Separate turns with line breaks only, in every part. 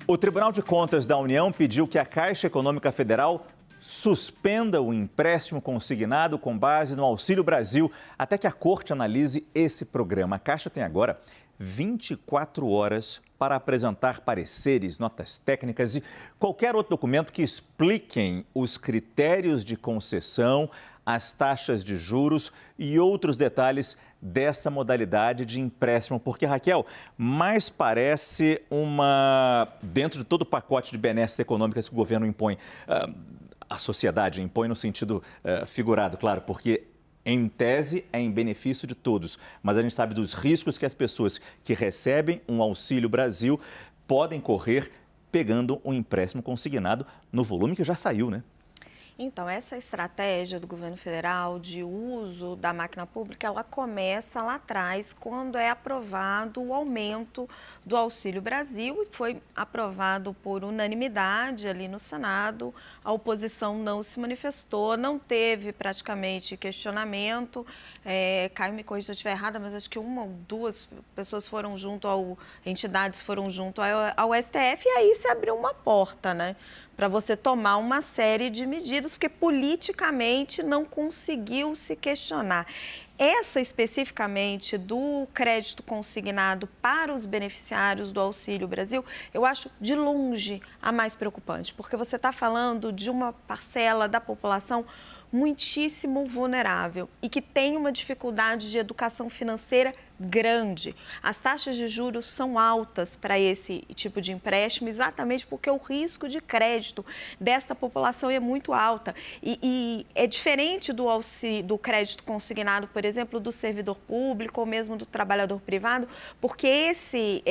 O Tribunal de Contas da União pediu que a Caixa Econômica Federal suspenda o empréstimo consignado com base no Auxílio Brasil até que a Corte analise esse programa. A Caixa tem agora 24 horas para apresentar pareceres, notas técnicas e qualquer outro documento que expliquem os critérios de concessão, as taxas de juros e outros detalhes dessa modalidade de empréstimo. Porque, Raquel, mais parece dentro de todo o pacote de benesses econômicas que o governo impõe, a sociedade impõe no sentido figurado, claro, porque em tese é em benefício de todos, mas a gente sabe dos riscos que as pessoas que recebem um Auxílio Brasil podem correr pegando um empréstimo consignado no volume que já saiu, né?
Então, essa estratégia do governo federal de uso da máquina pública, ela começa lá atrás, quando é aprovado o aumento do Auxílio Brasil, e foi aprovado por unanimidade ali no Senado. A oposição não se manifestou, não teve praticamente questionamento. Caio, me corrija se eu estiver errada, mas acho que uma ou duas pessoas foram entidades foram junto ao STF, e aí se abriu uma porta, né, para você tomar uma série de medidas, porque politicamente não conseguiu se questionar. Essa especificamente do crédito consignado para os beneficiários do Auxílio Brasil, eu acho de longe a mais preocupante, porque você está falando de uma parcela da população muitíssimo vulnerável e que tem uma dificuldade de educação financeira grande. As taxas de juros são altas para esse tipo de empréstimo, exatamente porque o risco de crédito desta população é muito alta. E é diferente do crédito consignado, por exemplo, do servidor público ou mesmo do trabalhador privado, porque esse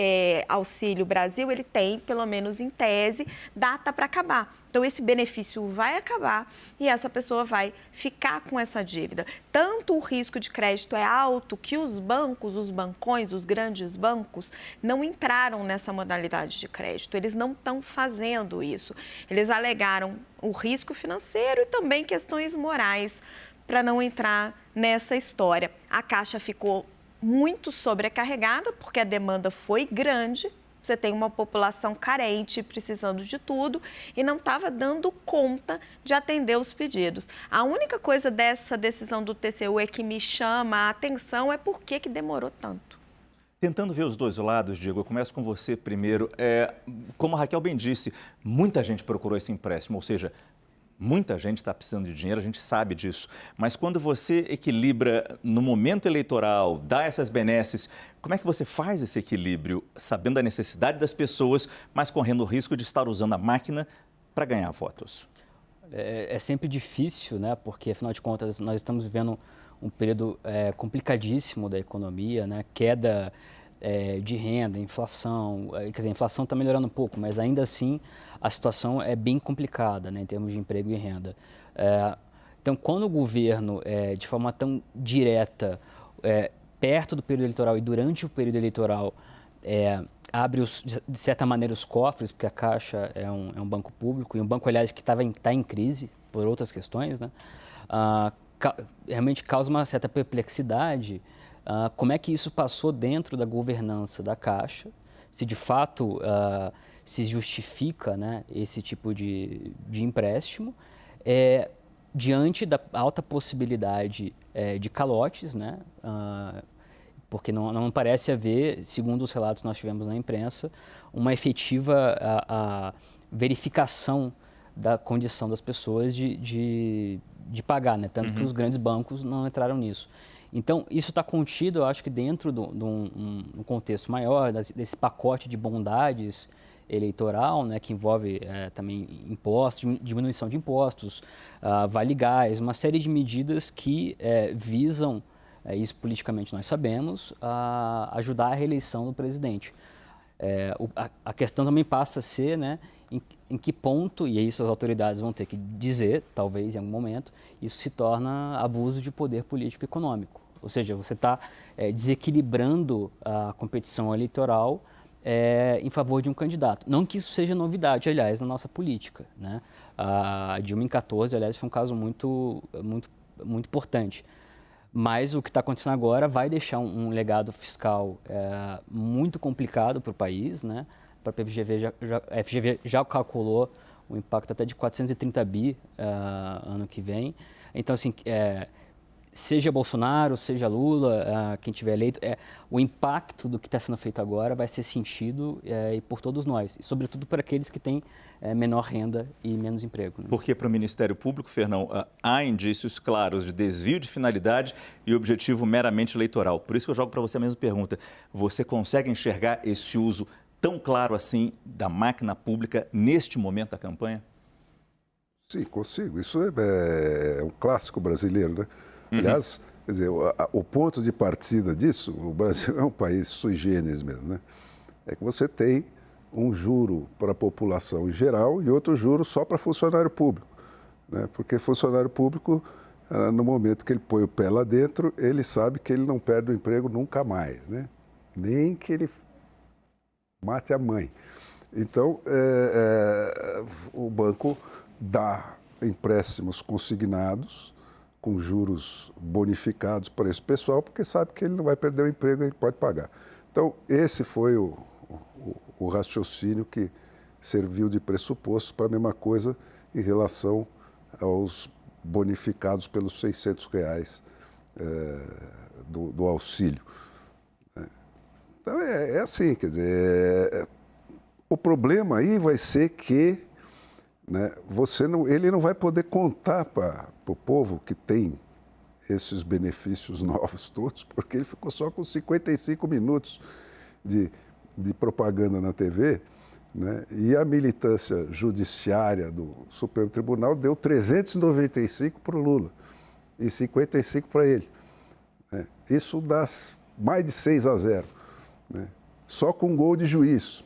Auxílio Brasil, ele tem, pelo menos em tese, data para acabar. Então, esse benefício vai acabar e essa pessoa vai ficar com essa dívida. Tanto o risco de crédito é alto que os bancos, os bancões, os grandes bancos, não entraram nessa modalidade de crédito. Eles não estão fazendo isso. Eles alegaram o risco financeiro e também questões morais para não entrar nessa história. A Caixa ficou muito sobrecarregada porque a demanda foi grande. Você tem uma população carente, precisando de tudo, e não estava dando conta de atender os pedidos. A única coisa dessa decisão do TCU que me chama a atenção é por que demorou tanto.
Tentando ver os dois lados, Diego, eu começo com você primeiro. Como a Raquel bem disse, muita gente procurou esse empréstimo, ou seja, muita gente está precisando de dinheiro, a gente sabe disso. Mas quando você equilibra no momento eleitoral, dá essas benesses, como é que você faz esse equilíbrio, sabendo da necessidade das pessoas, mas correndo o risco de estar usando a máquina para ganhar votos?
É sempre difícil, né? Porque, afinal de contas, nós estamos vivendo um período complicadíssimo da economia, né? Queda de renda, inflação, quer dizer, a inflação está melhorando um pouco, mas ainda assim a situação é bem complicada, né, em termos de emprego e renda. Então, quando o governo, de forma tão direta, perto do período eleitoral e durante o período eleitoral, abre, de certa maneira, os cofres, porque a Caixa é um banco público, e um banco, aliás, que está em crise por outras questões, né, realmente causa uma certa perplexidade. Como é que isso passou dentro da governança da Caixa, se de fato se justifica, né, esse tipo de empréstimo, diante da alta possibilidade de calotes, né, porque não parece haver, segundo os relatos que nós tivemos na imprensa, uma efetiva verificação da condição das pessoas de pagar, né, tanto que os grandes bancos não entraram nisso. Então, isso está contido, eu acho que dentro de um contexto maior, desse pacote de bondades eleitoral, né, que envolve também impostos, diminuição de impostos, vale gás, uma série de medidas que visam, isso politicamente nós sabemos, ajudar a reeleição do presidente. A questão também passa a ser, né, em que ponto, e isso as autoridades vão ter que dizer, talvez em algum momento, isso se torna abuso de poder político e econômico. Ou seja, você está desequilibrando a competição eleitoral em favor de um candidato. Não que isso seja novidade, aliás, na nossa política, né? A Dilma em 2014, aliás, foi um caso muito importante. Mas o que está acontecendo agora vai deixar um legado fiscal muito complicado para o país, né? a FGV a FGV já calculou o impacto até de 430 bi ano que vem. Então, assim, seja Bolsonaro, seja Lula, quem tiver eleito, o impacto do que está sendo feito agora vai ser sentido e por todos nós, e sobretudo por aqueles que têm menor renda e menos emprego. Né?
Porque para o Ministério Público, Fernão, há indícios claros de desvio de finalidade e objetivo meramente eleitoral. Por isso que eu jogo para você a mesma pergunta. Você consegue enxergar esse uso tão claro assim da máquina pública neste momento da campanha?
Sim, consigo. Isso é um clássico brasileiro, né? Aliás, quer dizer, o ponto de partida disso, o Brasil é um país sui generis mesmo, né? É que você tem um juro para a população em geral e outro juro só para funcionário público, né? Porque funcionário público, no momento que ele põe o pé lá dentro, ele sabe que ele não perde o emprego nunca mais, né? Nem que ele mate a mãe. Então, o banco dá empréstimos consignados com juros bonificados para esse pessoal, porque sabe que ele não vai perder o emprego e ele pode pagar. Então, esse foi o raciocínio que serviu de pressuposto para a mesma coisa em relação aos bonificados pelos R$600 do auxílio. Então, é assim, quer dizer, o problema aí vai ser que, né, ele não vai poder contar para o povo que tem esses benefícios novos todos, porque ele ficou só com 55 minutos de propaganda na TV, né, e a militância judiciária do Supremo Tribunal deu 395 para o Lula e 55 para ele. Né. Isso dá mais de 6-0, né, só com gol de juiz.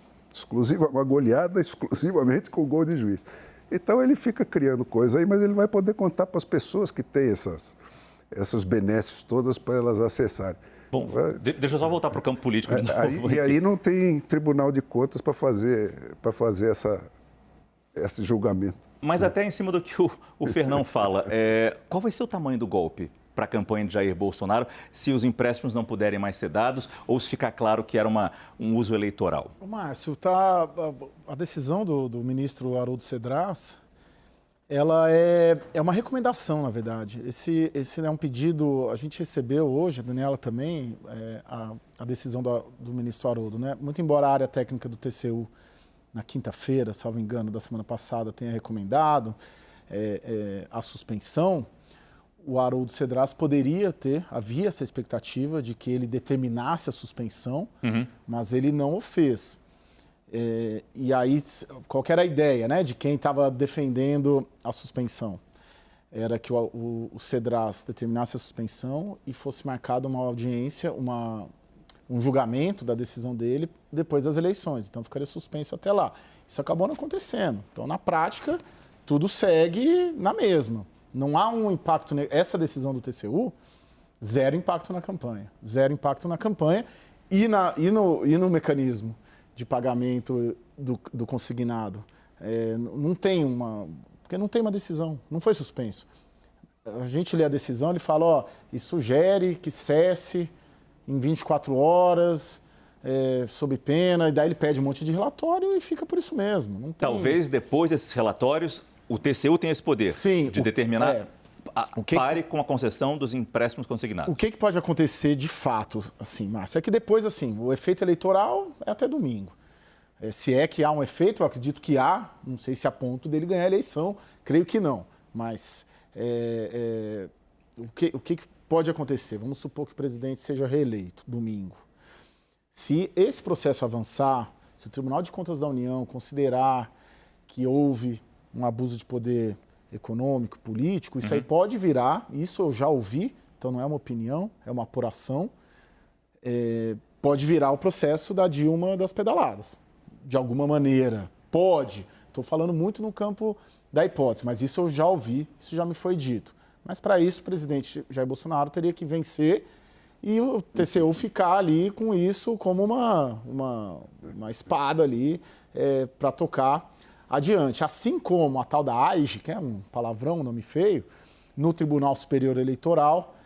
Uma goleada exclusivamente com gol de juiz. Então ele fica criando coisa aí, mas ele vai poder contar para as pessoas que têm essas benesses todas para elas acessarem.
Bom, deixa eu só voltar para o campo político de novo.
E aí não tem Tribunal de Contas para fazer esse julgamento.
Mas até em cima do que o Fernão fala, qual vai ser o tamanho do golpe para a campanha de Jair Bolsonaro, se os empréstimos não puderem mais ser dados ou se ficar claro que era um uso eleitoral?
Márcio, a decisão do ministro Haroldo Cedras, ela é uma recomendação, na verdade. Esse é um pedido, a gente recebeu hoje, a Daniela também, a decisão do ministro Haroldo, né? Muito embora a área técnica do TCU, na quinta-feira, salvo engano, da semana passada, tenha recomendado a suspensão, o Haroldo Cedras havia essa expectativa de que ele determinasse a suspensão, mas ele não o fez. E aí, qual que era a ideia, né, de quem estava defendendo a suspensão? Era que o Cedras determinasse a suspensão e fosse marcada uma audiência, um julgamento da decisão dele depois das eleições. Então, ficaria suspenso até lá. Isso acabou não acontecendo. Então, na prática, tudo segue na mesma. Não há um impacto... Essa decisão do TCU, zero impacto na campanha. Zero impacto na campanha e no mecanismo de pagamento do consignado. Porque não tem uma decisão, não foi suspenso. A gente lê a decisão, ele fala, e sugere que cesse em 24 horas, sob pena, e daí ele pede um monte de relatório e fica por isso mesmo. Não tem...
Talvez depois desses relatórios, o TCU tenha esse poder de determinar... Pare com a concessão dos empréstimos consignados.
O que pode acontecer de fato, assim, Márcio? É que depois, assim, o efeito eleitoral é até domingo. Se é que há um efeito, eu acredito que há, não sei se a ponto dele ganhar a eleição, creio que não. Mas o que pode acontecer? Vamos supor que o presidente seja reeleito domingo. Se esse processo avançar, se o Tribunal de Contas da União considerar que houve um abuso de poder econômico, político, isso aí pode virar, isso eu já ouvi, então não é uma opinião, é uma apuração, pode virar o processo da Dilma das pedaladas, de alguma maneira. Pode. Estou falando muito no campo da hipótese, mas isso eu já ouvi, isso já me foi dito. Mas para isso o presidente Jair Bolsonaro teria que vencer e o TCU ficar ali com isso como uma espada ali para tocar adiante. Assim como a tal da AIGE, que é um palavrão, um nome feio, no Tribunal Superior Eleitoral,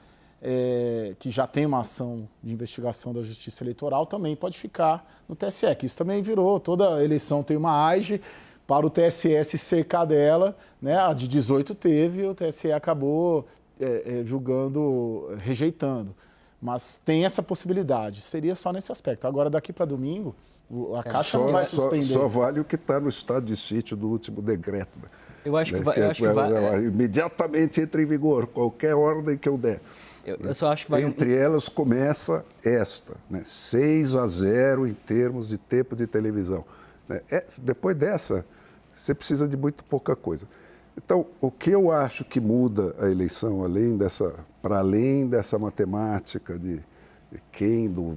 que já tem uma ação de investigação da Justiça Eleitoral, também pode ficar no TSE, que isso também virou, toda eleição tem uma AIGE para o TSE se cercar dela, né? A de 18 teve, o TSE acabou julgando, rejeitando. Mas tem essa possibilidade, seria só nesse aspecto. Agora, daqui para domingo, a Caixa não vai suspender.
Só vale o que está no estado de sítio do último decreto. Né?
Eu acho que vai...
Imediatamente entra em vigor, qualquer ordem que eu der.
Eu só acho que vai...
Entre elas começa esta, né? 6-0 em termos de tempo de televisão. Depois dessa, você precisa de muito pouca coisa. Então, o que eu acho que muda a eleição, para além dessa matemática de quem do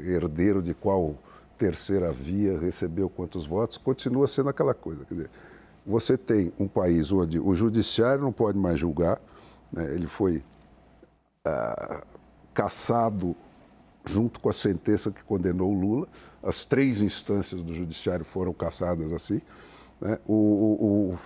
herdeiro de qual terceira via recebeu quantos votos, continua sendo aquela coisa. Quer dizer, você tem um país onde o judiciário não pode mais julgar, né? Ele foi cassado junto com a sentença que condenou o Lula. As 3 instâncias do judiciário foram cassadas assim. Né? O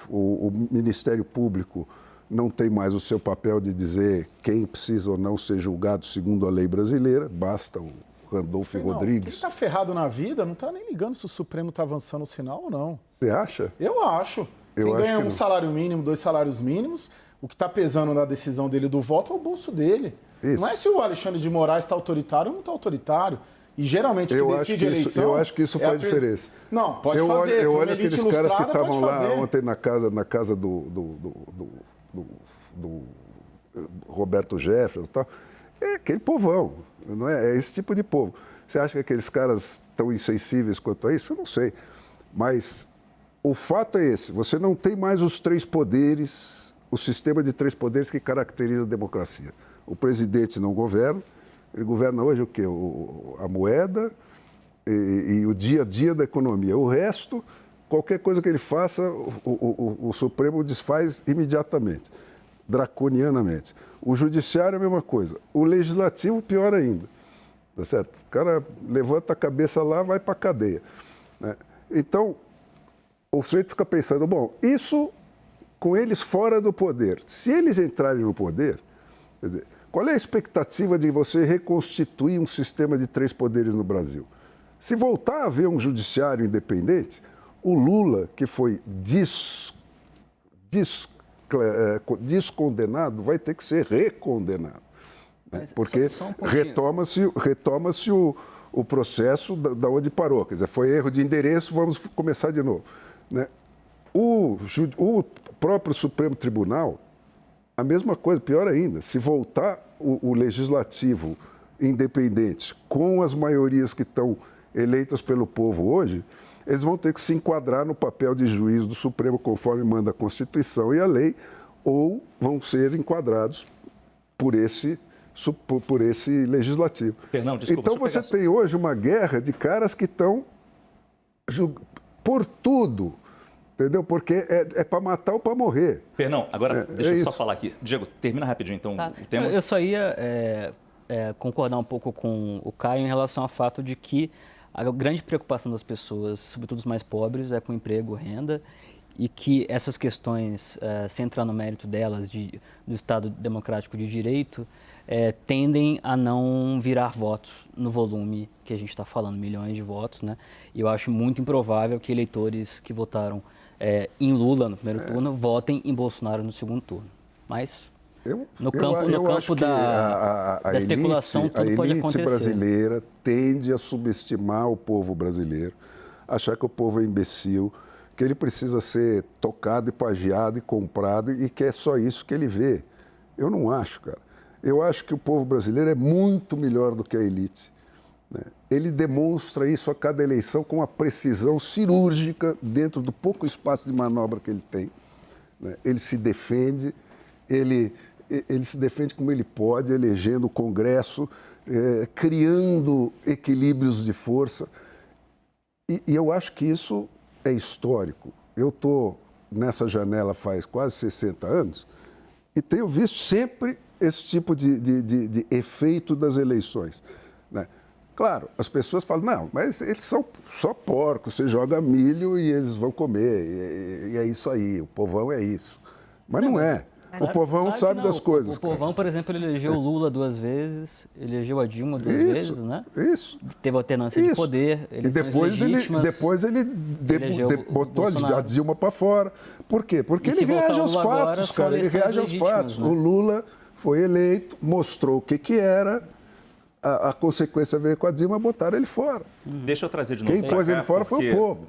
Ministério Público não tem mais o seu papel de dizer quem precisa ou não ser julgado segundo a lei brasileira, basta o Randolfo Rodrigues. Quem
está ferrado na vida não está nem ligando se o Supremo está avançando o sinal ou não.
Você acha?
Eu acho. Quem ganha um salário mínimo, 2 salários mínimos, o que está pesando na decisão dele do voto é o bolso dele. Isso. Não é se o Alexandre de Moraes está autoritário ou não está autoritário. E geralmente o que decide a eleição...
Eu acho que isso faz diferença.
Não, pode fazer.
Eu olho aqueles caras que estavam lá ontem na casa do Roberto Jefferson e tal. É aquele povão, não é? É esse tipo de povo. Você acha que aqueles caras tão insensíveis quanto a isso? Eu não sei. Mas o fato é esse. Você não tem mais os 3 poderes, o sistema de 3 poderes que caracteriza a democracia. O presidente não governa. Ele governa hoje o quê? A moeda e o dia a dia da economia. O resto, qualquer coisa que ele faça, o Supremo desfaz imediatamente, draconianamente. O Judiciário é a mesma coisa. O Legislativo, pior ainda. Tá certo? O cara levanta a cabeça lá, vai para a cadeia. Né? Então, o sujeito fica pensando, bom, isso com eles fora do poder. Se eles entrarem no poder, quer dizer, qual é a expectativa de você reconstituir um sistema de 3 poderes no Brasil? Se voltar a haver um judiciário independente, o Lula, que foi descondenado, vai ter que ser recondenado. Né? Porque retoma-se o processo da onde parou. Quer dizer, foi erro de endereço, vamos começar de novo. Né? O próprio Supremo Tribunal, a mesma coisa, pior ainda, se voltar o legislativo independente com as maiorias que estão eleitas pelo povo hoje, eles vão ter que se enquadrar no papel de juiz do Supremo conforme manda a Constituição e a lei, ou vão ser enquadrados por esse legislativo.
Fernão, desculpa,
então você tem hoje uma guerra de caras que estão por tudo. Entendeu? Porque é para matar ou para morrer.
Fernão, agora deixa eu só falar aqui. Diego, termina rapidinho então o tema.
Eu só ia concordar um pouco com o Caio em relação ao fato de que a grande preocupação das pessoas, sobretudo os mais pobres, é com emprego, renda, e que essas questões, sem entrar no mérito delas, do Estado Democrático de Direito, tendem a não virar votos no volume que a gente está falando, milhões de votos, né? E eu acho muito improvável que eleitores que votaram em Lula no primeiro turno votem em Bolsonaro no segundo turno. Mas no campo da especulação tudo pode acontecer.
A elite brasileira tende a subestimar o povo brasileiro, achar que o povo é imbecil, que ele precisa ser tocado e pagiado e comprado e que é só isso que ele vê. Eu não acho, cara. Eu acho que o povo brasileiro é muito melhor do que a elite. Né? Ele demonstra isso a cada eleição com uma precisão cirúrgica dentro do pouco espaço de manobra que ele tem. Né? Ele se defende, ele se defende como ele pode, elegendo o Congresso, criando equilíbrios de força. E eu acho que isso é histórico. Eu estou nessa janela faz quase 60 anos e tenho visto sempre esse tipo de efeito das eleições. Né? Claro, as pessoas falam, não, mas eles são só porcos, você joga milho e eles vão comer, e é isso aí, o povão é isso. Mas não é. O povão
Claro que
sabe
não.
das coisas.
O povão, por exemplo, ele elegeu o Lula 2 vezes, elegeu a Dilma 2 vezes, né?
Isso.
Teve alternância de poder,
E
eleições legítimas.
depois ele
elegeu o
botou a
Bolsonaro.
Dilma para fora. Por quê? Porque
E
ele
se voltar
reage
o
aos
Lula agora,
fatos,
são
cara. Ele
eleições
reage aos
legítimas,
fatos.
né?
O Lula foi eleito, mostrou o que era, a consequência veio com a Dilma, botaram ele fora.
Deixa eu trazer de novo
Quem
pra
pôs
cá,
ele fora foi
porque
o povo.